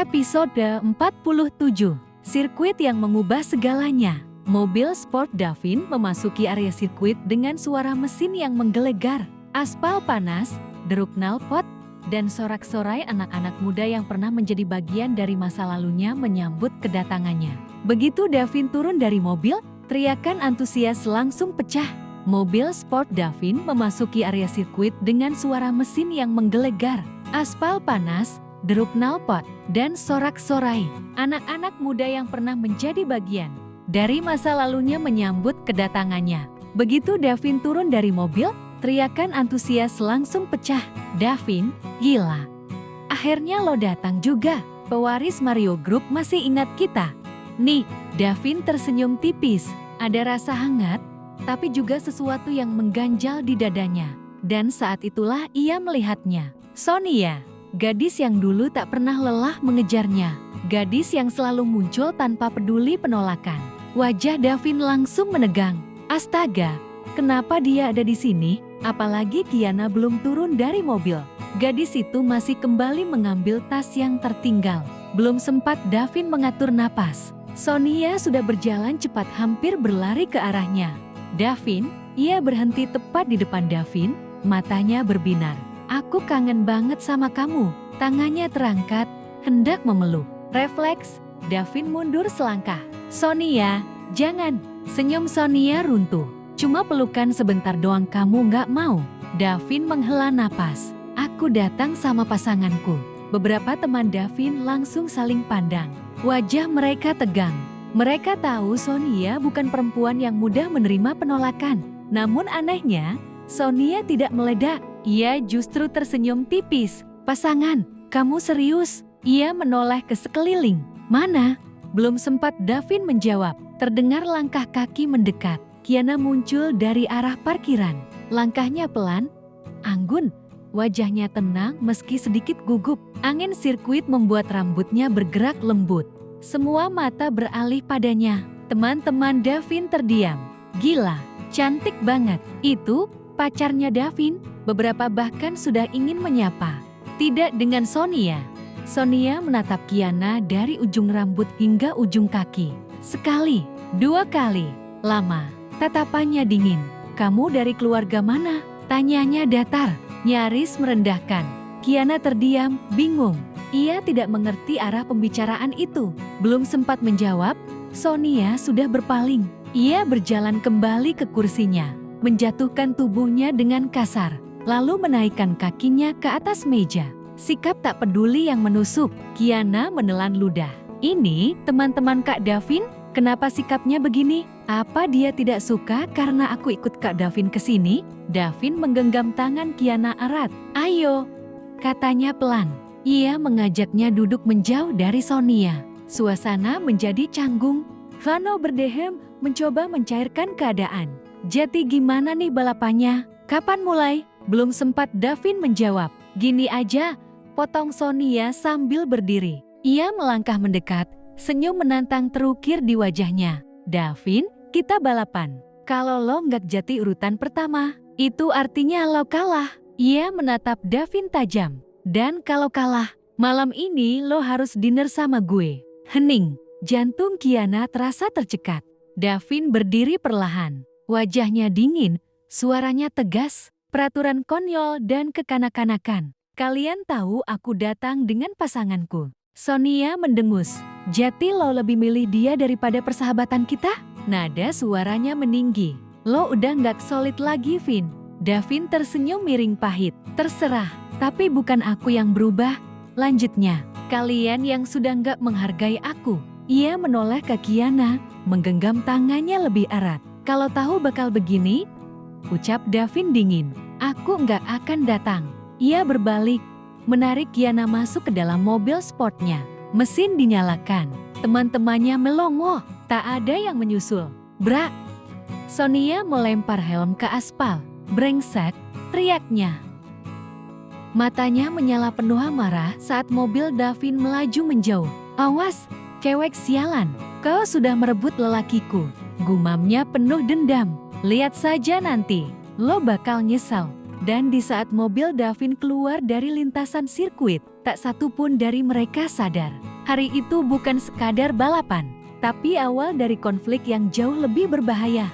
Episode 47, Sirkuit yang mengubah segalanya. Mobil sport Davin memasuki area sirkuit dengan suara mesin yang menggelegar, aspal panas, deruk knalpot, dan sorak-sorai anak-anak muda yang pernah menjadi bagian dari masa lalunya menyambut kedatangannya. Begitu Davin turun dari mobil, teriakan antusias langsung pecah. Mobil sport Davin memasuki area sirkuit dengan suara mesin yang menggelegar, aspal panas, deruk knalpot, dan sorak-sorai. Anak-anak muda yang pernah menjadi bagian dari masa lalunya menyambut kedatangannya. Begitu Davin turun dari mobil, teriakan antusias langsung pecah. Davin, gila. Akhirnya lo datang juga. Pewaris Mario Group masih ingat kita. Nih, Davin tersenyum tipis. Ada rasa hangat, tapi juga sesuatu yang mengganjal di dadanya. Dan saat itulah ia melihatnya. Sonia. Gadis yang dulu tak pernah lelah mengejarnya. Gadis yang selalu muncul tanpa peduli penolakan. Wajah Davin langsung menegang. Astaga, kenapa dia ada di sini? Apalagi Kiana belum turun dari mobil. Gadis itu masih kembali mengambil tas yang tertinggal. Belum sempat Davin mengatur napas, Sonia sudah berjalan cepat hampir berlari ke arahnya. Davin, ia berhenti tepat di depan Davin, matanya berbinar. Aku kangen banget sama kamu. Tangannya terangkat, hendak memeluk. Refleks, Davin mundur selangkah. Sonia, jangan. Senyum Sonia runtuh. Cuma pelukan sebentar doang kamu nggak mau. Davin menghela napas. Aku datang sama pasanganku. Beberapa teman Davin langsung saling pandang. Wajah mereka tegang. Mereka tahu Sonia bukan perempuan yang mudah menerima penolakan. Namun anehnya, Sonia tidak meledak. Ia justru tersenyum tipis. Pasangan, kamu serius? Ia menoleh ke sekeliling. Mana? Belum sempat Davin menjawab. Terdengar langkah kaki mendekat. Kiana muncul dari arah parkiran. Langkahnya pelan, anggun. Wajahnya tenang meski sedikit gugup. Angin sirkuit membuat rambutnya bergerak lembut. Semua mata beralih padanya. Teman-teman Davin terdiam. Gila, cantik banget. Itu pacarnya Davin. Beberapa bahkan sudah ingin menyapa. Tidak dengan Sonia. Sonia menatap Kiana dari ujung rambut hingga ujung kaki. Sekali, dua kali, lama. Tatapannya dingin. Kamu dari keluarga mana? Tanyanya datar, nyaris merendahkan. Kiana terdiam, bingung. Ia tidak mengerti arah pembicaraan itu. Belum sempat menjawab, Sonia sudah berpaling. Ia berjalan kembali ke kursinya, menjatuhkan tubuhnya dengan kasar, lalu menaikkan kakinya ke atas meja. Sikap tak peduli yang menusuk. Kiana menelan ludah. Ini teman-teman Kak Davin, kenapa sikapnya begini? Apa dia tidak suka karena aku ikut Kak Davin ke sini? Davin menggenggam tangan Kiana erat. Ayo, katanya pelan. Ia mengajaknya duduk menjauh dari Sonia. Suasana menjadi canggung. Vano berdehem mencoba mencairkan keadaan. Jati gimana nih balapannya? Kapan mulai? Belum sempat Davin menjawab. Gini aja, potong Sonia sambil berdiri. Ia melangkah mendekat, senyum menantang terukir di wajahnya. Davin, kita balapan. Kalau lo nggak jati urutan pertama, itu artinya lo kalah. Ia menatap Davin tajam. Dan kalau kalah, malam ini lo harus dinner sama gue. Hening, jantung Kiana terasa tercekat. Davin berdiri perlahan. Wajahnya dingin, suaranya tegas, peraturan konyol dan kekanak-kanakan. Kalian tahu aku datang dengan pasanganku. Sonia mendengus. Jati lo lebih milih dia daripada persahabatan kita? Nada suaranya meninggi. Lo udah nggak solid lagi, Vin. Davin tersenyum miring pahit. Terserah, tapi bukan aku yang berubah. Lanjutnya, kalian yang sudah nggak menghargai aku. Ia menoleh ke Kiana, menggenggam tangannya lebih erat. Kalau tahu bakal begini, ucap Davin dingin. Aku nggak akan datang. Ia berbalik, menarik Kiana masuk ke dalam mobil sportnya. Mesin dinyalakan. Teman-temannya melongo. Tak ada yang menyusul. Brak! Sonia melempar helm ke aspal. Brengsek! Teriaknya. Matanya menyala penuh amarah saat mobil Davin melaju menjauh. Awas, cewek sialan. Kau sudah merebut lelakiku. Gumamnya penuh dendam. Lihat saja nanti, lo bakal nyesal. Dan di saat mobil Davin keluar dari lintasan sirkuit, tak satu pun dari mereka sadar Hari itu bukan sekadar balapan, tapi awal dari konflik yang jauh lebih berbahaya.